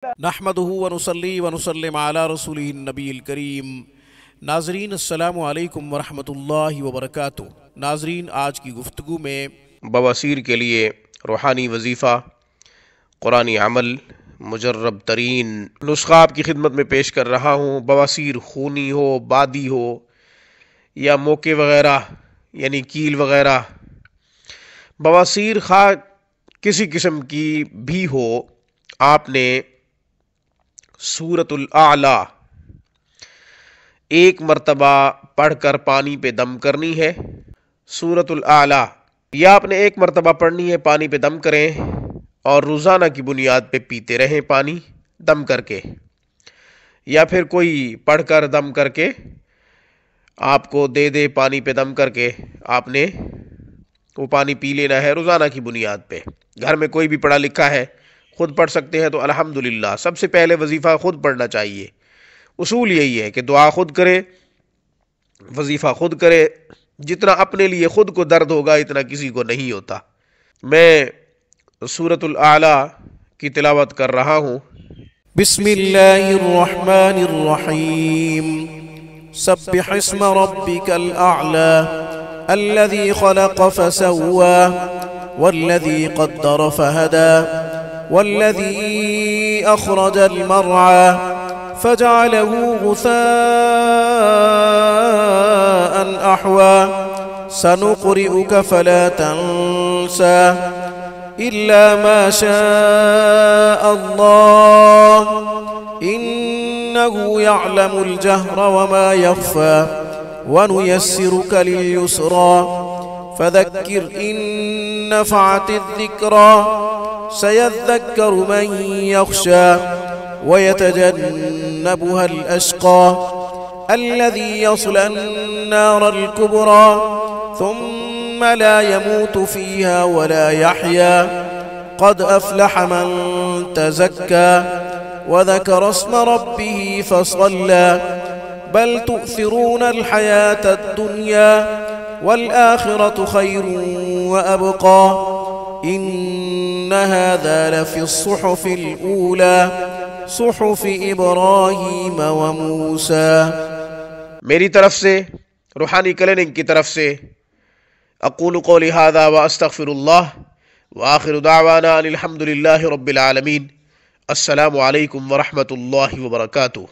नहमदुहु व नुसल्ली व नुसल्लिम अला रसूलिहिन नबील करीम। नाज़रीन अस्सलामु अलैकुम व रहमतुल्लाहि व बरकातुहू। नाज़रीन, आज की गुफ्तगू में बवासीर के लिए रूहानी वजीफ़ा कुरानी अमल मुजर्रब तरीन नुस्खा आपकी खिदमत में पेश कर रहा हूँ। बवासीर खूनी हो, बादी हो या मोके वगैरह यानी कील वगैरह, बवासीर खा किसी किस्म की भी हो, आपने सूरतुल आला एक मरतबा पढ़कर पानी पे दम करनी है। सूरतुल आला या आपने एक मरतबा पढ़नी है, पानी पे दम करें और रोज़ाना की बुनियाद पे पीते रहें पानी दम करके, या फिर कोई पढ़कर दम करके आपको दे दे, पानी पे दम करके आपने वो पानी पी लेना है रोज़ाना की बुनियाद पे। घर में कोई भी पढ़ा लिखा है, खुद पढ़ सकते हैं तो अल्हम्दुलिल्लाह। सबसे पहले वजीफ़ा खुद पढ़ना चाहिए। उसूल यही है कि दुआ खुद करे, वजीफ़ा खुद करे। जितना अपने लिए खुद को दर्द होगा इतना किसी को नहीं होता। मैं सूरतुल आला की तिलावत कर रहा हूँ। बिस्मिल्लाहिर रहमानिर रहीम। सब्बिह इस्म रब्बिकल अअला अल्लज़ी खलक़ फसव्वा वल्लज़ी क़द्दर फहदा वल्लज़ी अख़रजल मर्आ फजअलहु गुसाअन अहवा सनुक़रिउक फला तंसा इल्ला मा शाअ अल्लाह इन्नहु यअलमुल जहरा वमा यख़फ़ा वनुयस्सिरुक लिल-युस्रा फذكر إن نفعت الذكرى سيذكر من يخشى ويتجنبها الأشقى الذي يصلى النار الكبرى ثم لا يموت فيها ولا يحيا قد أفلح من تزكى وذكر اسم ربه فصلى بل تؤثرون الحياة الدنيا والآخرة خير وأبقى إن هذا لفي الصحف الأولى صحف इब्राहीम व मूसा। मेरी तरफ से, रूहानी क्लिनिक की तरफ से, अक़ूलु क़ौली हाज़ा व अस्तग़फ़िरुल्लाह व आख़िरु दाअवाना अनिल हम्दुलिल्लाहि रब्बिल आलमीन। अस्सलामु अलैकुम व रहमतुल्लाहि व बरकातुहू।